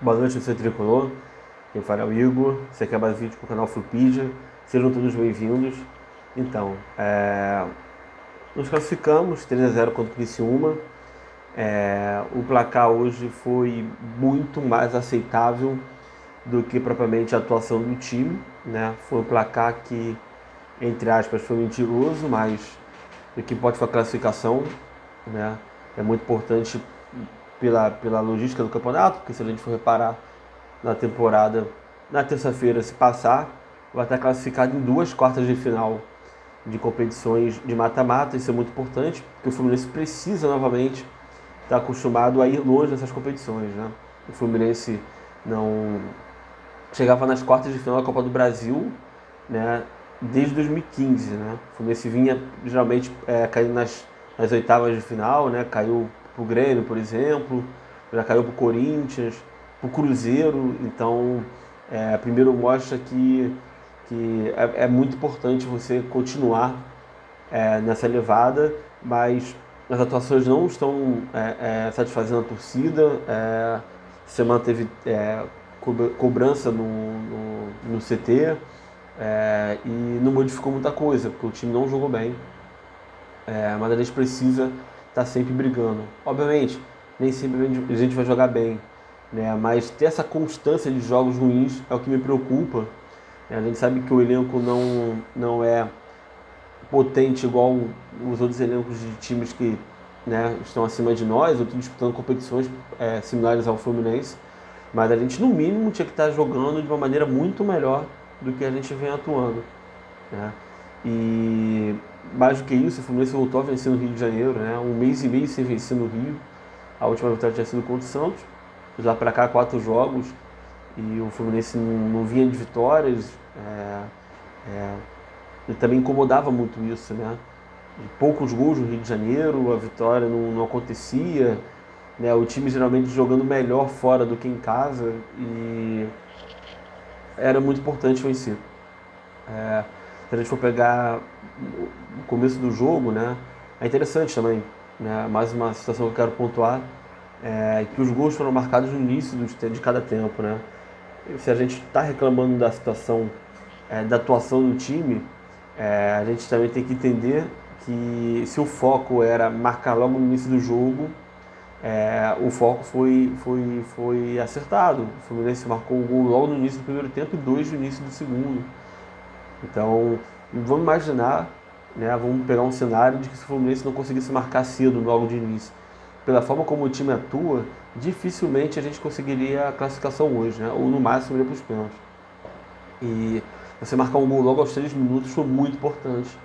Boa noite, você tricolor. Quem fala é o Igor. Você quer mais vídeo pro canal Frupedia. Sejam todos bem-vindos. Então, nos classificamos 3-0 contra o Criciúma. O placar hoje foi muito mais aceitável do que propriamente a atuação do time, né? Foi um placar que, entre aspas, foi mentiroso, mas o que pode foi a classificação, né? É muito importante pela logística do campeonato, porque se a gente for reparar na temporada, na terça-feira, se passar, vai estar classificado em duas quartas de final de competições de mata-mata. Isso é muito importante, porque o Fluminense precisa novamente estar acostumado a ir longe nessas competições, né? O Fluminense não chegava nas quartas de final da Copa do Brasil, né, desde 2015, né? O Fluminense vinha geralmente caindo nas oitavas de final, né? Caiu pro Grêmio, por exemplo, já caiu pro Corinthians, pro Cruzeiro. Então, primeiro mostra que é muito importante você continuar nessa levada, mas as atuações não estão satisfazendo a torcida. Você manteve cobrança no CT, e não modificou muita coisa, porque o time não jogou bem. Mas a gente precisa estar sempre brigando. Obviamente, nem sempre a gente vai jogar bem, né? Mas ter essa constância de jogos ruins é o que me preocupa, né? A gente sabe que o elenco não é potente igual os outros elencos de times que, né, estão acima de nós, ou estão disputando competições similares ao Fluminense, mas a gente no mínimo tinha que estar jogando de uma maneira muito melhor do que a gente vem atuando, né? E mais do que isso, o Fluminense voltou a vencer no Rio de Janeiro, né? Um mês e meio sem vencer no Rio. A última vitória tinha sido contra o Santos. De lá para cá, 4 jogos e o Fluminense não vinha de vitórias. E também incomodava muito isso, né? De poucos gols no Rio de Janeiro, a vitória não acontecia, né? O time geralmente jogando melhor fora do que em casa, e era muito importante vencer. Se a gente for pegar o começo do jogo, né? É interessante também, né? Mais uma situação que eu quero pontuar é que os gols foram marcados no início de cada tempo, né? Se a gente está reclamando da situação, da atuação do time, a gente também tem que entender que se o foco era marcar logo no início do jogo, o foco foi acertado. O Fluminense marcou o gol logo no início do primeiro tempo e dois no início do segundo. Então, vamos imaginar, né, vamos pegar um cenário de que se o Fluminense não conseguisse marcar cedo logo de início. Pela forma como o time atua, dificilmente a gente conseguiria a classificação hoje, né? Ou no máximo iria para os pênaltis. E você marcar um gol logo aos 3 minutos foi muito importante.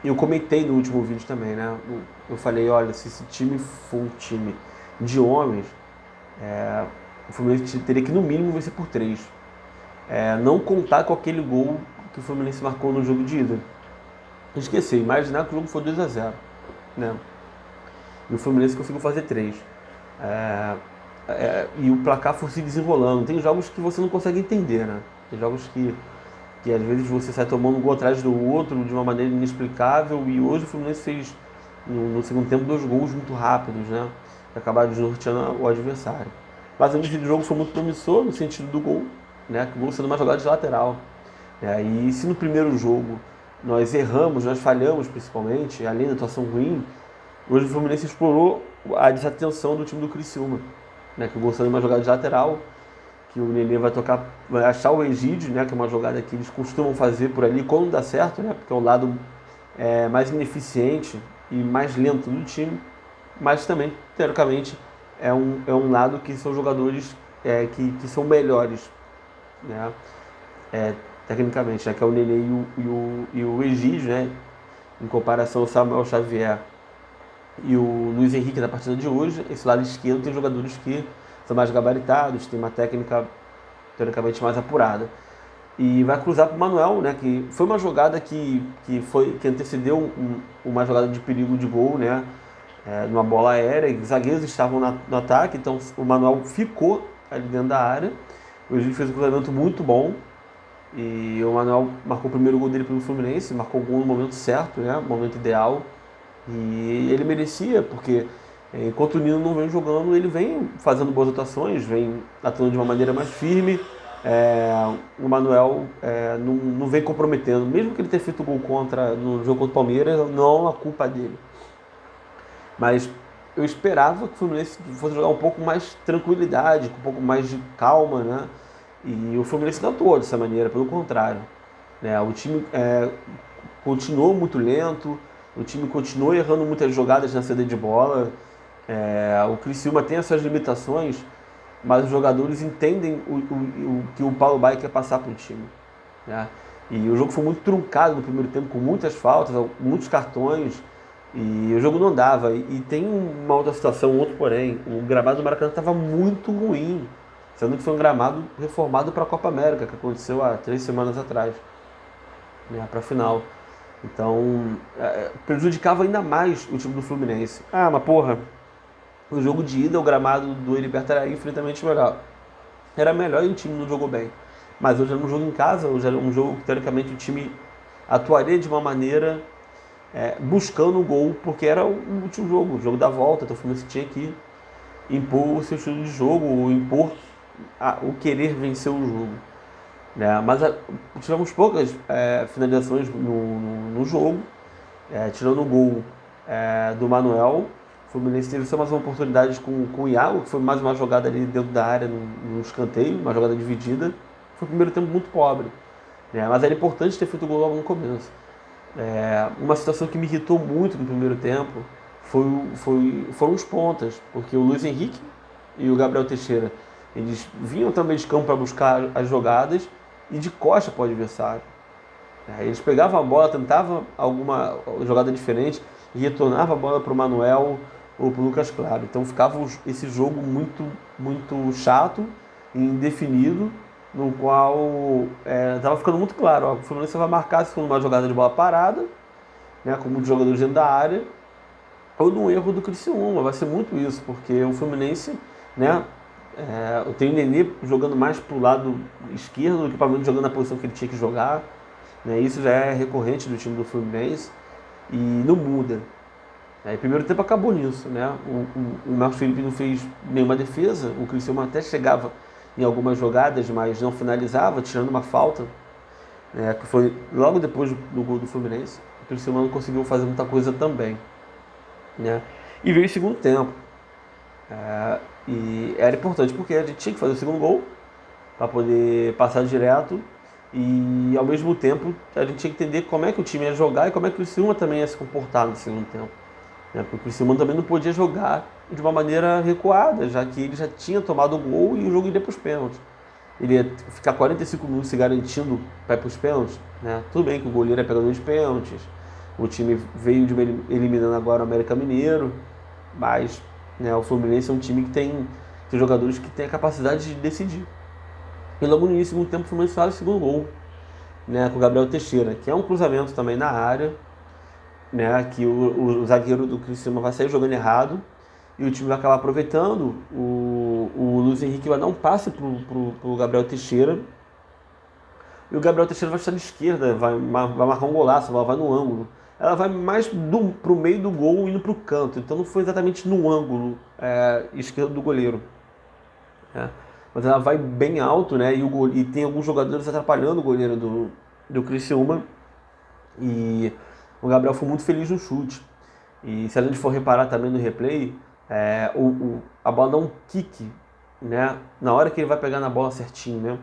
Eu comentei no último vídeo também, né? Eu falei, olha, se esse time for um time de homens, o Fluminense teria que no mínimo vencer por 3. Não contar com aquele gol que o Fluminense marcou no jogo de ida. Esquecer, imaginar que o jogo foi 2-0, né? E o Fluminense conseguiu fazer 3. E o placar for se desenrolando. Tem jogos que você não consegue entender, né? Tem jogos que às vezes você sai tomando um gol atrás do outro de uma maneira inexplicável. E hoje o Fluminense fez no segundo tempo 2 gols muito rápidos, né? Que acabaram desnorteando o adversário. Mas o início do jogo foi muito promissor no sentido do gol, né? Que o gol sendo uma jogada de lateral. E se no primeiro jogo nós erramos, nós falhamos principalmente, além da atuação ruim, hoje o Fluminense explorou a desatenção do time do Criciúma, né? Que o gol saiu uma jogada de lateral, que o Nenê vai tocar, vai achar o Egídio, né? Que é uma jogada que eles costumam fazer por ali quando dá certo, né? Porque é o lado mais ineficiente e mais lento do time, mas também, teoricamente, é um lado que são jogadores que são melhores, né? Tecnicamente, né? Que é o Nenê e o Egídio, né? Em comparação ao Samuel Xavier e o Luiz Henrique na partida de hoje. Esse lado esquerdo tem jogadores que são mais gabaritados, tem uma técnica teoricamente mais apurada. E vai cruzar para o Manuel, né? Que foi uma jogada que antecedeu uma jogada de perigo de gol, né? Numa bola aérea, os zagueiros estavam no ataque, então o Manuel ficou ali dentro da área. O Egídio fez um cruzamento muito bom e o Manuel marcou o primeiro gol dele pelo Fluminense, marcou o gol no momento certo, né? No momento ideal. E ele merecia, porque Enquanto o Nino não vem jogando, ele vem fazendo boas atuações, vem atuando de uma maneira mais firme. O Manuel não vem comprometendo, mesmo que ele tenha feito gol no jogo contra o Palmeiras, não é uma culpa dele. Mas eu esperava que o Fluminense fosse jogar um pouco mais tranquilidade, com um pouco mais de calma, né? E o Fluminense não atuou dessa maneira, pelo contrário. Né? O time continuou muito lento, o time continuou errando muitas jogadas na saída de bola. O Criciúma tem as suas limitações, mas os jogadores entendem o que o Paulo Baier quer passar para o time. Né? E o jogo foi muito truncado no primeiro tempo, com muitas faltas, muitos cartões, e o jogo não dava. E tem uma outra situação, um outro porém, o gramado do Maracanã estava muito ruim, sendo que foi um gramado reformado para a Copa América, que aconteceu há 3 semanas atrás, né, para a final. Então, prejudicava ainda mais o time do Fluminense. Mas porra, no jogo de ida, o gramado do Heriberto era infinitamente melhor. Era melhor e o time não jogou bem. Mas hoje era um jogo em casa, hoje era um jogo que, teoricamente, o time atuaria de uma maneira buscando o gol, porque era o último jogo, o jogo da volta. Então o Fluminense tinha que impor o seu estilo de jogo, impor o querer vencer o jogo. Mas tivemos poucas finalizações no jogo, tirando o gol do Manuel. O Fluminense teve só mais uma oportunidade com o Iago, que foi mais uma jogada ali dentro da área, no escanteio, uma jogada dividida. Foi um primeiro tempo muito pobre, mas era importante ter feito o gol logo no começo. Uma situação que me irritou muito no primeiro tempo foram os pontas, porque o Luiz Henrique e o Gabriel Teixeira, eles vinham também de campo para buscar as jogadas e de costa para o adversário. Eles pegavam a bola, tentavam alguma jogada diferente e retornavam a bola para o Manuel ou para o Lucas Claro. Então ficava esse jogo muito, muito chato e indefinido, no qual estava ficando muito claro, o Fluminense vai marcar se for numa jogada de bola parada, né, como de jogadores dentro da área, ou no erro do Criciúma. Vai ser muito isso, porque o Fluminense, né, tem o Nenê jogando mais para o lado esquerdo do que provavelmente jogando na posição que ele tinha que jogar. Né, isso já é recorrente do time do Fluminense e não muda. O primeiro tempo acabou nisso, né? O Marcos Felipe não fez nenhuma defesa, o Criciúma até chegava em algumas jogadas, mas não finalizava, tirando uma falta, que foi logo depois do gol do Fluminense. O Criciúma não conseguiu fazer muita coisa também, né? E veio o segundo tempo. E era importante porque a gente tinha que fazer o segundo gol para poder passar direto e, ao mesmo tempo, a gente tinha que entender como é que o time ia jogar e como é que o Criciúma também ia se comportar no segundo tempo. Porque o Criciúma também não podia jogar de uma maneira recuada, já que ele já tinha tomado o gol e o jogo iria para os pênaltis. Ele ia ficar 45 minutos se garantindo para ir para os pênaltis. Né? Tudo bem que o goleiro é pegador de pênaltis, o time veio eliminando agora o América Mineiro, mas o Fluminense é um time que tem jogadores que têm a capacidade de decidir. E logo no início do segundo tempo o Fluminense faz o segundo gol, com o Gabriel Teixeira, que é um cruzamento também na área, que o zagueiro do Criciúma vai sair jogando errado e o time vai acabar aproveitando. O Luiz Henrique vai dar um passe pro Gabriel Teixeira e o Gabriel Teixeira vai estar na esquerda, vai marcar um golaço, a bola vai no ângulo. Ela vai mais pro meio do gol indo pro canto, então não foi exatamente no ângulo esquerdo do goleiro. Mas ela vai bem alto, e tem alguns jogadores atrapalhando o goleiro do Criciúma. E o Gabriel foi muito feliz no chute. E se a gente for reparar também no replay, a bola dá um kick, na hora que ele vai pegar na bola certinho,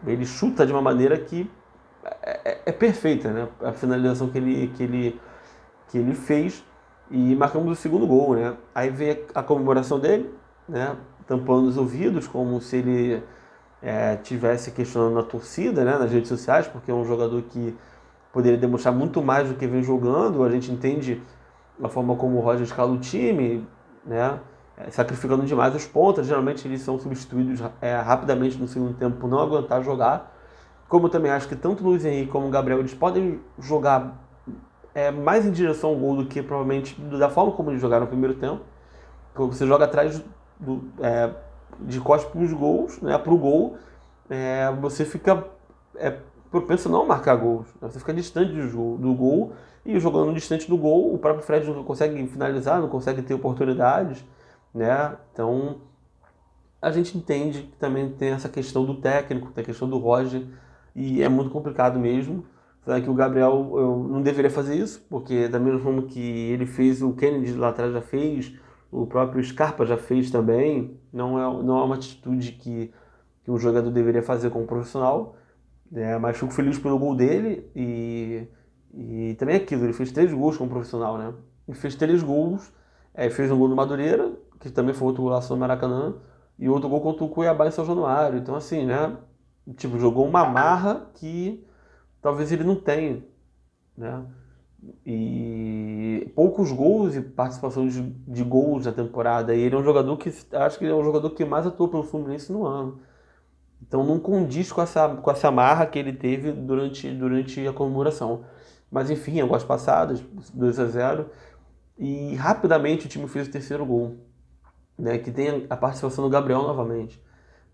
ele chuta de uma maneira que é perfeita, a finalização que ele fez, e marcamos o segundo gol, Aí vem a comemoração dele, tampando os ouvidos, como se ele tivesse questionando a torcida, nas redes sociais, porque é um jogador que poderia demonstrar muito mais do que vem jogando. A gente entende a forma como o Roger escala o time, sacrificando demais os pontas. Geralmente eles são substituídos rapidamente no segundo tempo por não aguentar jogar. Como eu também acho que tanto o Luiz Henrique como o Gabriel, eles podem jogar mais em direção ao gol do que provavelmente da forma como eles jogaram no primeiro tempo. Quando você joga atrás de costas para os gols, para o gol, você fica propenso não a marcar gols, né? Você fica distante do gol, e jogando distante do gol, o próprio Fred não consegue finalizar, não consegue ter oportunidades, né? Então a gente entende que também tem essa questão do técnico, tem a questão do Roger, e é muito complicado mesmo. Será que o Gabriel eu não deveria fazer isso? Porque da mesma forma que ele fez, o Kennedy lá atrás já fez, o próprio Scarpa já fez também, não é uma atitude que um jogador deveria fazer como profissional, né? Mas fico feliz pelo gol dele e também aquilo, ele fez 3 gols como profissional, né? Ele fez 3 gols, fez um gol no Madureira, que também foi outro golaço no Maracanã, e outro gol contra o Cuiabá em São Januário. Então assim, né? Tipo, jogou uma marra que talvez ele não tenha, né? E poucos gols e participação de gols na temporada. E ele é um jogador que acho que ele é um jogador que mais atuou pelo Fluminense no ano. Então não condiz com essa marra que ele teve durante a comemoração. Mas enfim, águas passadas, 2-0. E rapidamente o time fez o terceiro gol, né? Que tem a participação do Gabriel novamente,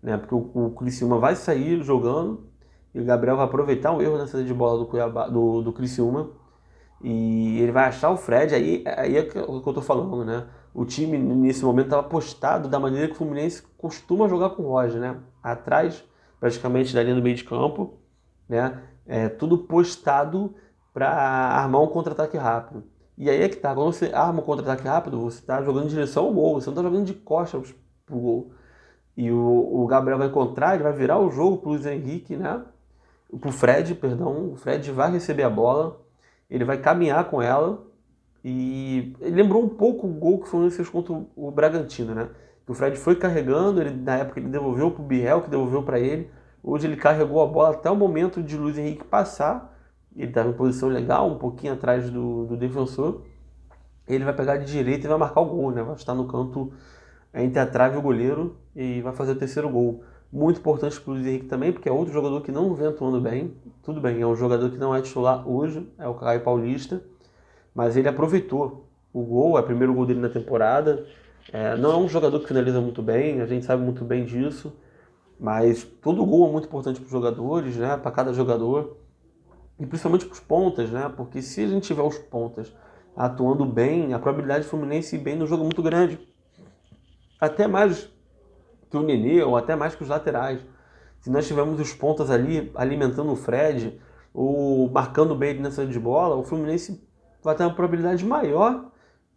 né? Porque o Criciúma vai sair jogando e o Gabriel vai aproveitar o erro na saída de bola do Cuiabá, do Criciúma, e ele vai achar o Fred. Aí é o que eu tô falando, né? O time nesse momento estava postado da maneira que o Fluminense costuma jogar com o Roger, né? Atrás, praticamente da linha do meio de campo, né? Tudo postado para armar um contra-ataque rápido. E aí é que tá, quando você arma um contra-ataque rápido, você está jogando em direção ao gol, você não está jogando de costas pro gol. E o Gabriel vai encontrar, ele vai virar o jogo pro Luiz Henrique, né? Pro Fred, perdão. O Fred vai receber a bola, ele vai caminhar com ela, e ele lembrou um pouco o gol que o Fluminense fez contra o Bragantino, né? Que o Fred foi carregando, na época ele devolveu pro Biel, que devolveu para ele. Hoje ele carregou a bola até o momento de Luiz Henrique passar. Ele estava em posição legal, um pouquinho atrás do defensor. Ele vai pegar de direita e vai marcar o gol, né? Vai estar no canto entre a trave e o goleiro e vai fazer o terceiro gol. Muito importante para o Luiz Henrique também, porque é outro jogador que não vem atuando bem. Tudo bem, é um jogador que não é titular hoje, é o Caio Paulista, mas ele aproveitou o gol, é o primeiro gol dele na temporada. Não é um jogador que finaliza muito bem, a gente sabe muito bem disso, mas todo gol é muito importante para os jogadores, né? Para cada jogador, e principalmente para os pontas, né? Porque se a gente tiver os pontas atuando bem, a probabilidade de Fluminense ir bem no jogo é muito grande. Até mais que o Nenê, ou até mais que os laterais. Se nós tivermos os pontas ali alimentando o Fred, ou marcando bem ele na saída de bola, o Fluminense vai ter uma probabilidade maior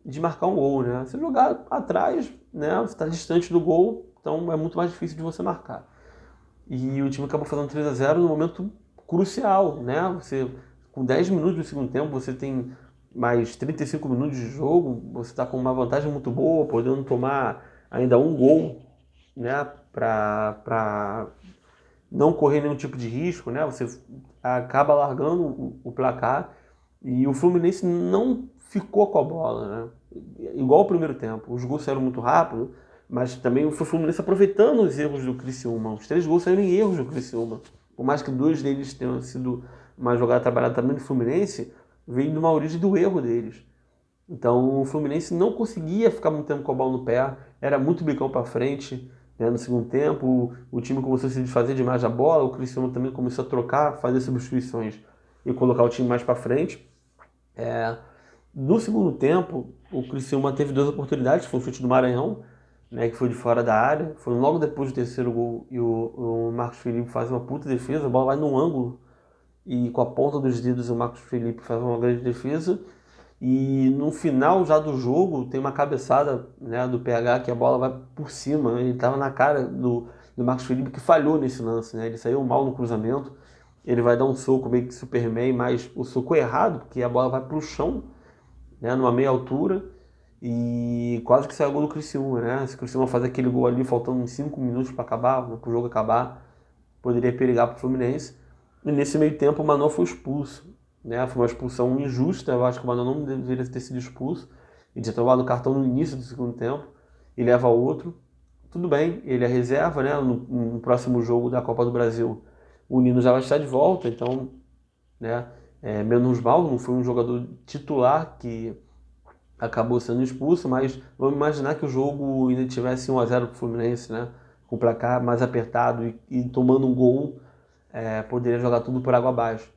de marcar um gol, né? Se jogar atrás, né, você está distante do gol, então é muito mais difícil de você marcar. E o time acabou fazendo 3-0 no momento crucial, né? Você, com 10 minutos do segundo tempo, você tem mais 35 minutos de jogo, você está com uma vantagem muito boa, podendo tomar ainda um gol, né? Para não correr nenhum tipo de risco, né? Você acaba largando o placar, e o Fluminense não ficou com a bola, né? Igual o primeiro tempo. Os gols saíram muito rápido, mas também foi o Fluminense aproveitando os erros do Criciúma. Os 3 gols saíram em erros do Criciúma. Por mais que 2 deles tenham sido uma jogada trabalhada também do Fluminense, veio de uma origem do erro deles. Então o Fluminense não conseguia ficar muito tempo com a bola no pé, era muito bicão para frente, né? No segundo tempo o time começou a se desfazer demais da bola, o Cristiano também começou a trocar, fazer substituições e colocar o time mais para frente. No segundo tempo, o Criciúma teve 2 oportunidades, foi o chute do Maranhão, né, que foi de fora da área, foi logo depois do terceiro gol, e o Marcos Felipe faz uma puta defesa, a bola vai no ângulo, e com a ponta dos dedos o Marcos Felipe faz uma grande defesa. E no final já do jogo tem uma cabeçada, né, do PH, que a bola vai por cima, né? Ele estava na cara do Marcos Felipe, que falhou nesse lance, né? Ele saiu mal no cruzamento, ele vai dar um soco meio que Superman, mas o soco é errado, porque a bola vai para o chão, né, numa meia altura, e quase que sai o gol do Criciúma, né? Se o Criciúma faz aquele gol ali faltando uns 5 minutos para acabar, né, para o jogo acabar, poderia perigar para o Fluminense. E nesse meio tempo o Manoel foi expulso, né? Foi uma expulsão injusta, eu acho que o Manoel não deveria ter sido expulso. Ele tinha tomado o cartão no início do segundo tempo e leva outro. Tudo bem, ele é reserva, né? No próximo jogo da Copa do Brasil o Nino já vai estar de volta, então, né, menos mal, não foi um jogador titular que acabou sendo expulso, mas vamos imaginar que o jogo ainda tivesse 1-0 para o Fluminense, né? Com o placar mais apertado e tomando um gol. poderia jogar tudo por água abaixo.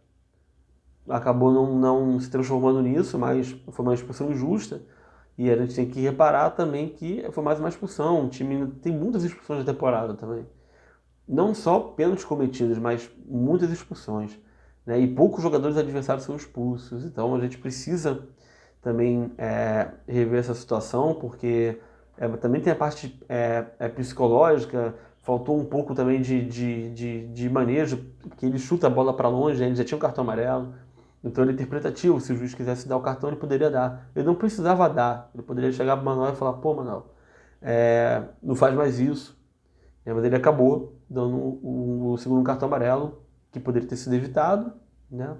Acabou não se transformando nisso, mas foi uma expulsão injusta. E a gente tem que reparar também que foi mais uma expulsão. O time tem muitas expulsões na temporada também. Não só pênaltis cometidos, mas muitas expulsões. Né? E poucos jogadores adversários são expulsos. Então a gente precisa também rever essa situação, porque também tem a parte psicológica, faltou um pouco também de manejo, porque ele chuta a bola para longe, né? Ele já tinha um cartão amarelo, então ele é interpretativo, se o juiz quisesse dar o cartão, ele poderia dar. Ele não precisava dar, ele poderia chegar para o Manuel e falar, pô, Manuel, não faz mais isso. Mas ele acabou dando o segundo cartão amarelo, que poderia ter sido evitado, né?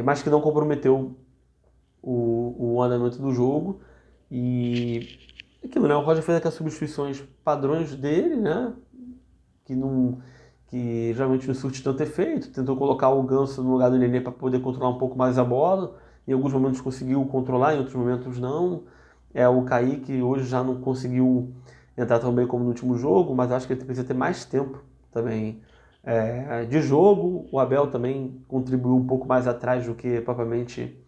Mas que não comprometeu o andamento do jogo. E aquilo, né? O Roger fez aquelas substituições padrões dele, né? Que, não, que geralmente não surte tanto efeito. Tentou colocar o Ganso no lugar do Nenê para poder controlar um pouco mais a bola. Em alguns momentos conseguiu controlar, em outros momentos não. O Kaique hoje já não conseguiu entrar tão bem como no último jogo, mas acho que ele precisa ter mais tempo também de jogo. O Abel também contribuiu um pouco mais atrás do que propriamente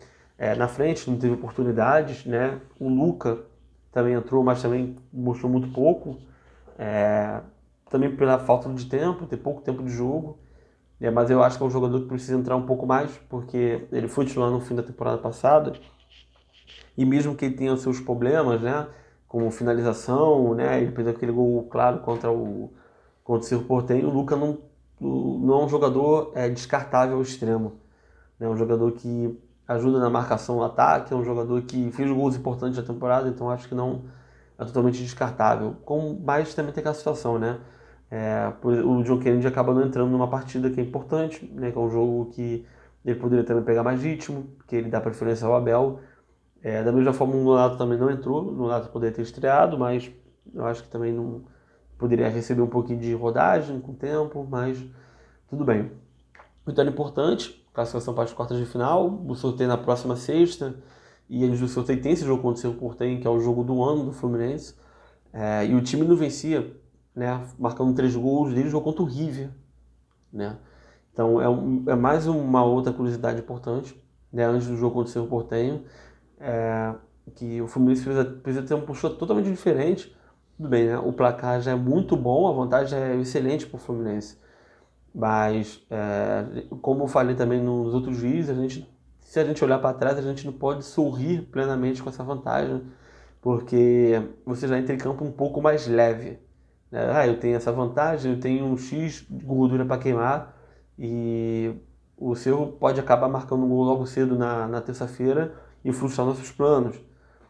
na frente, não teve oportunidades, né? O Luca também entrou, mas também mostrou muito pouco, também pela falta de tempo, ter pouco tempo de jogo, mas eu acho que é um jogador que precisa entrar um pouco mais, porque ele foi titular no fim da temporada passada, e mesmo que ele tenha os seus problemas, né, como finalização, né, ele fez aquele gol claro contra o Cerro Porteño, o Luca não é um jogador descartável ao extremo, né, é um jogador que ajuda na marcação no ataque, é um jogador que fez gols importantes na temporada, então acho que não é totalmente descartável. Mas também tem aquela situação, né? O John Kennedy acaba não entrando numa partida que é importante, né? Que é um jogo que ele poderia também pegar mais ritmo, que ele dá preferência ao Abel. Da mesma forma, o Nonato também não entrou, o Nonato poderia ter estreado, mas eu acho que também não poderia receber um pouquinho de rodagem com o tempo, mas tudo bem. Vitória importante, classificação para as quartas de final, o sorteio na próxima sexta, e antes do sorteio tem esse jogo contra o Cerro Porteño, que é o jogo do ano do Fluminense, e o time não vencia, né, marcando 3 gols dele, jogou contra o River, né? Então é mais uma outra curiosidade importante, né, antes do jogo contra o Cerro Porteño, que o Fluminense precisa ter um postura totalmente diferente. Tudo bem, né? O placar já é muito bom, a vantagem é excelente para o Fluminense. Mas, como eu falei também nos outros vídeos, se a gente olhar para trás, a gente não pode sorrir plenamente com essa vantagem, porque você já entra em campo um pouco mais leve, né? Eu tenho essa vantagem, eu tenho um X de gordura para queimar, e o Cerro pode acabar marcando um gol logo cedo na terça-feira e frustrar nossos planos,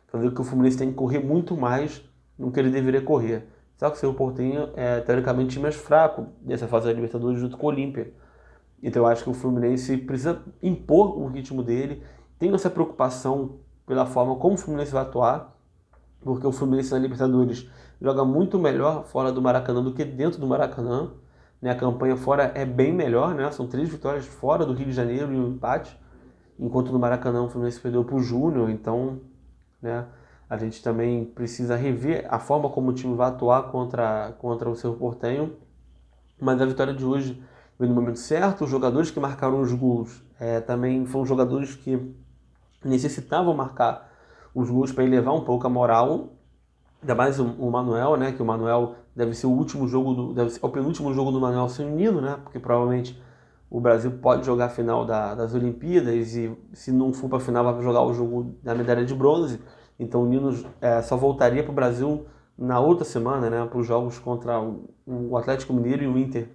fazer com que o Fluminense tenha que correr muito mais do que ele deveria correr. Só que o Cerro Porteño é teoricamente mais fraco nessa fase da Libertadores junto com o Olímpia. Então eu acho que o Fluminense precisa impor o ritmo dele. Tenho essa preocupação pela forma como o Fluminense vai atuar, porque o Fluminense na Libertadores joga muito melhor fora do Maracanã do que dentro do Maracanã. Né? A campanha fora é bem melhor, né? São 3 vitórias fora do Rio de Janeiro e um empate, enquanto no Maracanã o Fluminense perdeu para o Júnior. Então, né, a gente também precisa rever a forma como o time vai atuar contra o Cerro Porteño. Mas a vitória de hoje veio no momento certo. Os jogadores que marcaram os gols também foram jogadores que necessitavam marcar os gols para elevar um pouco a moral. Ainda mais o Manuel, né? Que o Manuel deve ser o último jogo, deve ser o penúltimo jogo do Manuel sem o Nino, né? Porque provavelmente o Brasil pode jogar a final das Olimpíadas e se não for para a final vai jogar o jogo da medalha de bronze. Então o Nino só voltaria para o Brasil na outra semana, né? Para os jogos contra o Atlético Mineiro e o Inter,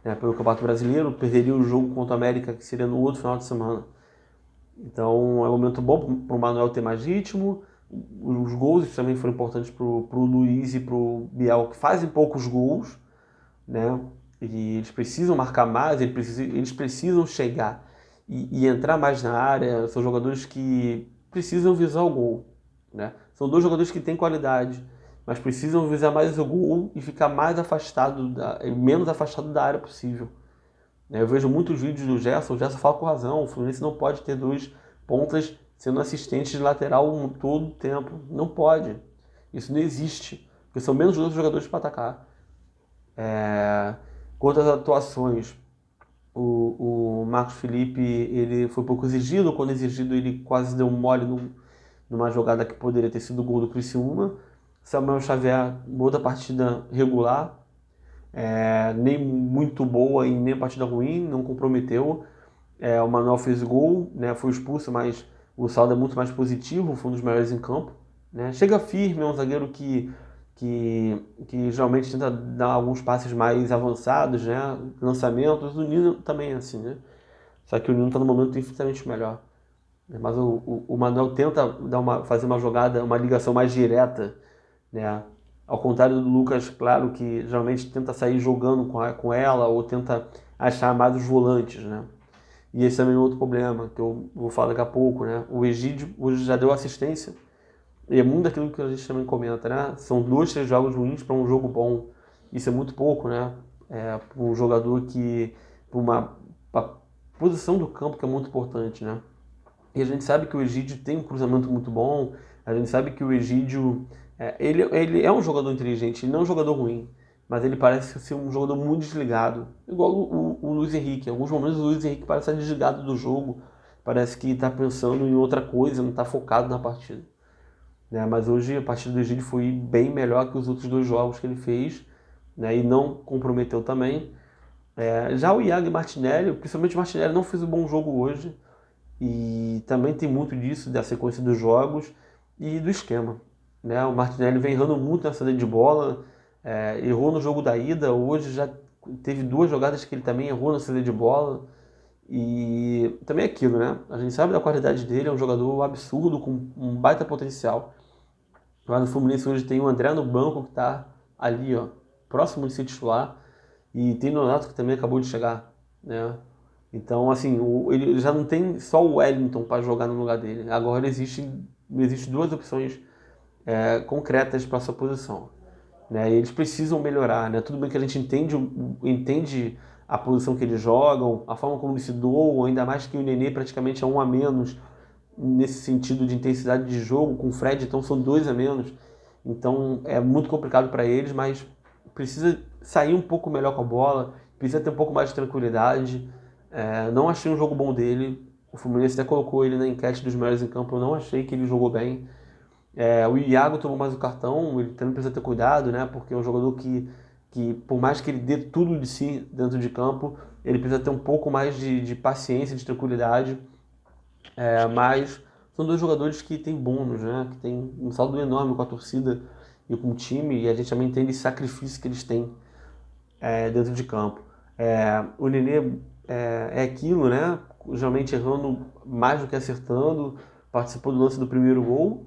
né, pelo Campeonato Brasileiro. Perderia o jogo contra o América, que seria no outro final de semana. Então é um momento bom para o Manuel ter mais ritmo. Os gols também foram importantes para o Luiz e para o Biel, que fazem poucos gols, né? E eles precisam marcar mais, eles precisam chegar e entrar mais na área. São jogadores que precisam visar o gol, né? São 2 jogadores que têm qualidade, mas precisam visar mais o gol e ficar mais menos afastado da área possível. Eu vejo muitos vídeos do Gerson, o Gerson fala com razão, o Fluminense não pode ter 2 pontas sendo assistentes de lateral todo o tempo. Não pode. Isso não existe, porque são menos 2 jogadores para atacar. Quanto às atuações, o Marcos Felipe ele foi pouco exigido, quando exigido ele quase deu um mole numa jogada que poderia ter sido o gol do Criciúma. Samuel Xavier, outra partida regular, nem muito boa e nem partida ruim, não comprometeu. O Manuel fez gol, né, foi expulso, mas o saldo é muito mais positivo, foi um dos melhores em campo. Né? Chega firme, é um zagueiro que geralmente tenta dar alguns passes mais avançados, né? Lançamentos. O Nino também é assim, né? Só que o Nino está no momento infinitamente melhor. Mas o Manuel tenta fazer uma jogada, uma ligação mais direta, né? Ao contrário do Lucas, claro, que geralmente tenta sair jogando com ela ou tenta achar mais os volantes, né? E esse também é outro problema, que eu vou falar daqui a pouco, né? O Egídio hoje já deu assistência, e é muito daquilo que a gente também comenta, né? São 2, 3 jogos ruins para um jogo bom. Isso é muito pouco, né? Para um jogador que... Pra posição do campo que é muito importante, né? E a gente sabe que o Egídio tem um cruzamento muito bom, a gente sabe que o Egídio... ele é um jogador inteligente, ele não é um jogador ruim, mas ele parece ser um jogador muito desligado. Igual o Luiz Henrique. Em alguns momentos o Luiz Henrique parece estar desligado do jogo, parece que está pensando em outra coisa, não está focado na partida. Né? Mas hoje a partida do Egídio foi bem melhor que os outros 2 jogos que ele fez, né? E não comprometeu também. Já o Iago e Martinelli, principalmente o Martinelli, não fez um bom jogo hoje, e também tem muito disso, da sequência dos jogos e do esquema. Né? O Martinelli vem errando muito na saída de bola, errou no jogo da ida, hoje já teve 2 jogadas que ele também errou na saída de bola. E também é aquilo, né? A gente sabe da qualidade dele, é um jogador absurdo, com um baita potencial. Lá no Fluminense hoje tem o André no banco que está ali, ó, próximo de ser titular. E tem o Nonato que também acabou de chegar, né? Então, assim, ele já não tem só o Wellington para jogar no lugar dele. Agora existem 2 opções concretas para sua posição. Né? E eles precisam melhorar, né? Tudo bem que a gente entende a posição que eles jogam, a forma como eles se doam, ainda mais que o Nenê praticamente é 1 a menos nesse sentido de intensidade de jogo, com o Fred, então são 2 a menos. Então é muito complicado para eles, mas precisa sair um pouco melhor com a bola, precisa ter um pouco mais de tranquilidade. Não achei um jogo bom dele. O Fluminense até colocou ele na enquete dos melhores em campo, eu não achei que ele jogou bem. O Iago tomou mais o cartão, ele também precisa ter cuidado, né? Porque é um jogador que por mais que ele dê tudo de si dentro de campo, ele precisa ter um pouco mais de paciência, de tranquilidade. Mas são 2 jogadores que têm bônus, né? Que tem um saldo enorme com a torcida e com o time, e a gente também entende esse sacrifício que eles têm dentro de campo. O Nenê é aquilo, né? Geralmente errando mais do que acertando, participou do lance do primeiro gol,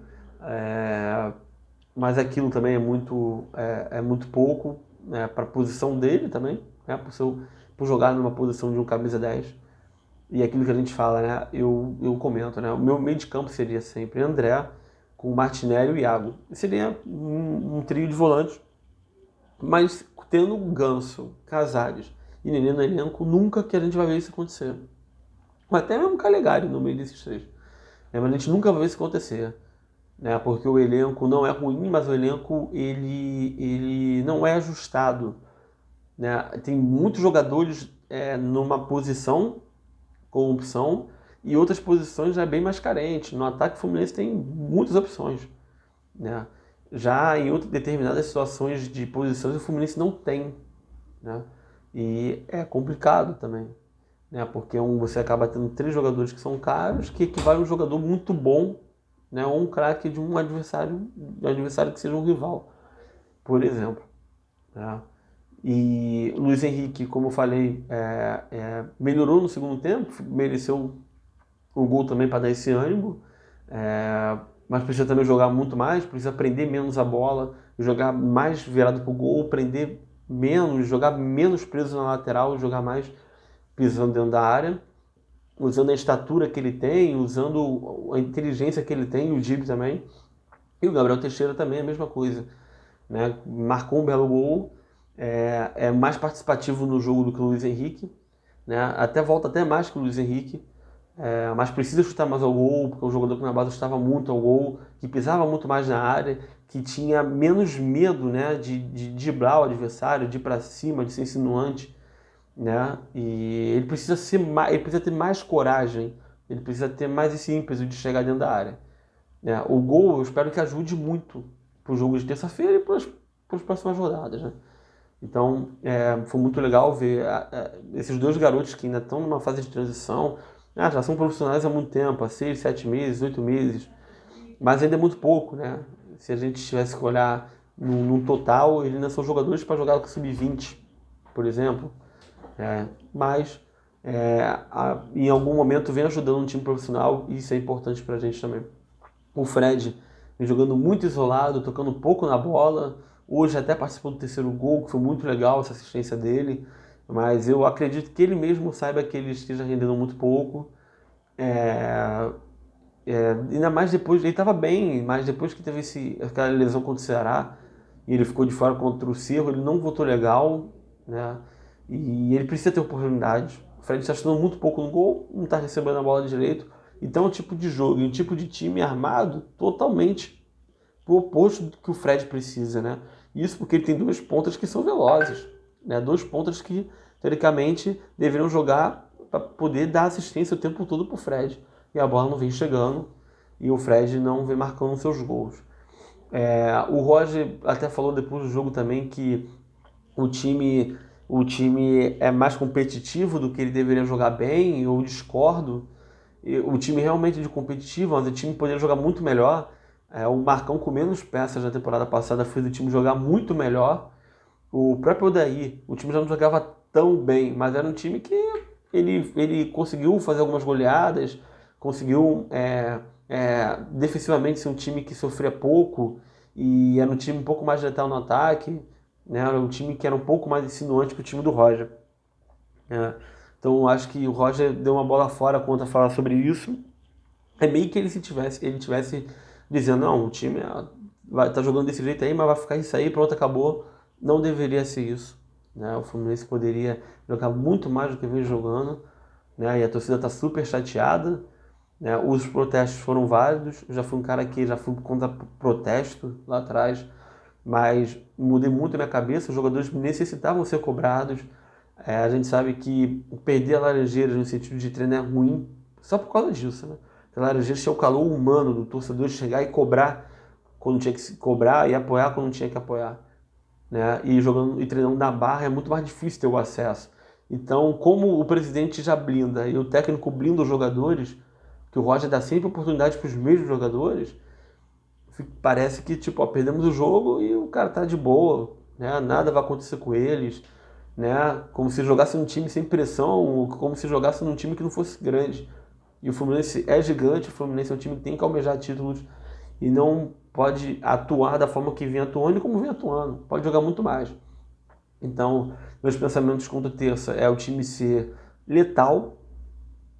mas aquilo também é muito pouco, né, para a posição dele também, né? Por jogar numa posição de um camisa 10. E aquilo que a gente fala, né? Eu comento, né? O meu meio de campo seria sempre André, com Martinelli e o Iago. Seria um trio de volantes, mas tendo Ganso, Casares e Nenê no elenco, nunca que a gente vai ver isso acontecer. Até mesmo Calegari no meio desses 3. Mas a gente nunca vai ver isso acontecer. Né? Porque o elenco não é ruim, mas o elenco ele não é ajustado. Né? Tem muitos jogadores numa posição com opção e outras posições já é bem mais carente. No ataque, o Fluminense tem muitas opções. Né? Já em outras determinadas situações de posições, o Fluminense não tem. Né? E é complicado também. Né? Porque você acaba tendo 3 jogadores que são caros, que equivale a um jogador muito bom, né? Ou um craque de um adversário que seja um rival, por exemplo. Né? E o Luiz Henrique, como eu falei, melhorou no segundo tempo, mereceu o gol também para dar esse ânimo, mas precisa também jogar muito mais, precisa prender menos a bola, jogar mais virado para o gol, prender menos, jogar menos preso na lateral, jogar mais pisando dentro da área, usando a estatura que ele tem, usando a inteligência que ele tem, o Dib também. E o Gabriel Teixeira também é a mesma coisa. Né? Marcou um belo gol, é mais participativo no jogo do que o Luiz Henrique, né? Até volta até mais que o Luiz Henrique, mas precisa chutar mais ao gol, porque é um jogador que na base chutava muito ao gol, que pisava muito mais na área, que tinha menos medo, né, de driblar o adversário, de ir para cima, de ser insinuante. né? E ele precisa ser mais, ele precisa ter mais coragem, ele precisa ter mais esse ímpeto de chegar dentro da área, né? O gol eu espero que ajude muito para o jogo de terça-feira e para as próximas rodadas, né? Então, foi muito legal ver esses dois garotos que ainda estão numa fase de transição, já são profissionais há muito tempo, há 6, 7 meses, 8 meses, mas ainda é muito pouco, né? Se a gente tivesse que olhar num total, eles ainda são jogadores para jogar com sub-20, por exemplo. Mas em algum momento vem ajudando um time profissional e isso é importante para a gente também. O Fred vem jogando muito isolado, tocando pouco na bola. Hoje até participou do terceiro gol, que foi muito legal essa assistência dele. Mas eu acredito que ele mesmo saiba que ele esteja rendendo muito pouco. Ainda mais depois, ele estava bem, mas depois que teve aquela lesão contra o Ceará e ele ficou de fora contra o Cerro, ele não voltou legal, né? E ele precisa ter oportunidade. O Fred está chutando muito pouco no gol, não está recebendo a bola direito. Então é um tipo de jogo, um tipo de time armado totalmente pro oposto do que o Fred precisa, né? Isso porque ele tem duas pontas que são velozes, né? Dois pontas que, teoricamente, deveriam jogar para poder dar assistência o tempo todo pro Fred. E a bola não vem chegando e o Fred não vem marcando os seus gols. O Roger até falou depois do jogo também que o time, o time é mais competitivo do que ele deveria jogar bem. Eu discordo. O time realmente de competitivo, mas o time poderia jogar muito melhor. O Marcão com menos peças na temporada passada fez o time jogar muito melhor. O próprio Odair, o time já não jogava tão bem, mas era um time que ele conseguiu fazer algumas goleadas, conseguiu defensivamente ser um time que sofria pouco e era um time um pouco mais letal no ataque, né? Era um time que era um pouco mais insinuante que o time do Roger. Então acho que o Roger deu uma bola fora quando a falar sobre isso. É meio que ele tivesse dizendo, não, o time vai estar jogando desse jeito aí, mas vai ficar isso aí, pronto, acabou. Não deveria ser isso, né? O Fluminense poderia jogar muito mais do que vem jogando, né? E a torcida está super chateada, né? Os protestos foram válidos. Eu já fui um cara que já fui contra protesto lá atrás, mas mudei muito a minha cabeça. Os jogadores necessitavam ser cobrados. A gente sabe que perder a Laranjeiras no sentido de treino é ruim só por causa disso, né? A Laranjeiras tinha o calor humano do torcedor chegar e cobrar quando tinha que se cobrar e apoiar quando tinha que apoiar, né? E jogando e treinando na Barra é muito mais difícil ter o acesso. Então, como o presidente já blinda e o técnico blinda os jogadores, que o Roger dá sempre oportunidade para os mesmos jogadores, parece que tipo, perdemos o jogo e o cara tá de boa, né? Nada vai acontecer com eles, né? Como se jogasse num time sem pressão, como se jogasse num time que não fosse grande. E o Fluminense é gigante, o Fluminense é um time que tem que almejar títulos e não pode atuar da forma que vem atuando e como vem atuando. Pode jogar muito mais. Então, meus pensamentos contra o terça é o time ser letal,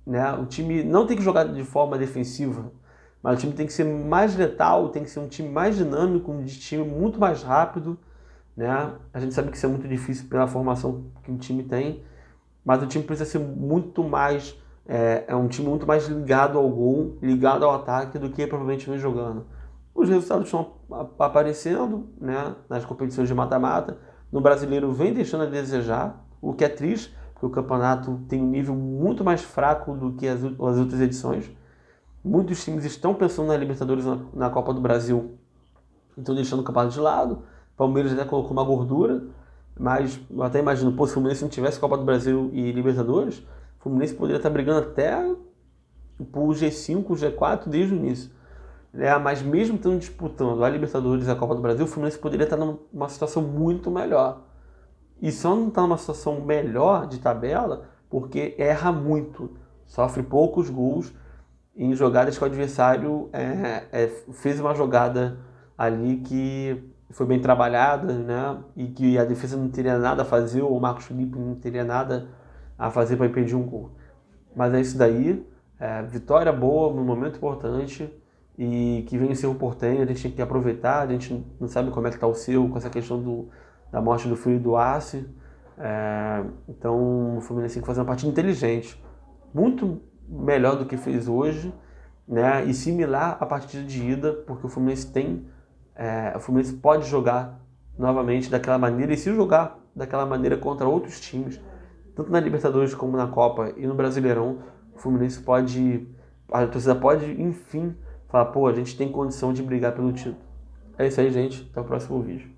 né? O time não tem que jogar de forma defensiva, mas o time tem que ser mais letal, tem que ser um time mais dinâmico, um time muito mais rápido, né? A gente sabe que isso é muito difícil pela formação que o time tem, mas o time precisa ser muito mais um time muito mais ligado ao gol, ligado ao ataque do que provavelmente vem jogando. Os resultados estão aparecendo, né, nas competições de mata-mata. No brasileiro vem deixando a desejar, o que é triste, porque o campeonato tem um nível muito mais fraco do que as outras edições. Muitos times estão pensando na Libertadores, na Copa do Brasil, então deixando o campeonato de lado. O Palmeiras até colocou uma gordura, mas eu até imagino, se o Fluminense não tivesse Copa do Brasil e Libertadores, o Fluminense poderia estar brigando até por G5, G4 desde o início. Mas mesmo estando disputando a Libertadores e a Copa do Brasil, o Fluminense poderia estar numa situação muito melhor. E só não está numa situação melhor de tabela porque erra muito, sofre poucos gols em jogadas que o adversário fez uma jogada ali que foi bem trabalhada, né? E que a defesa não teria nada a fazer, ou o Marcos Felipe não teria nada a fazer para impedir um gol. Mas é isso daí, vitória boa, num momento importante, e que venceu o Portenho, a gente tem que aproveitar. A gente não sabe como é que está o seu com essa questão da morte do filho do Arce. Então o Fluminense tem que fazer uma partida inteligente, muito melhor do que fez hoje, né? E similar à partida de ida, porque o Fluminense o Fluminense pode jogar novamente daquela maneira, e se jogar daquela maneira contra outros times, tanto na Libertadores como na Copa e no Brasileirão, o Fluminense pode, a torcida pode, enfim, falar, pô, a gente tem condição de brigar pelo título. É isso aí, gente. Até o próximo vídeo.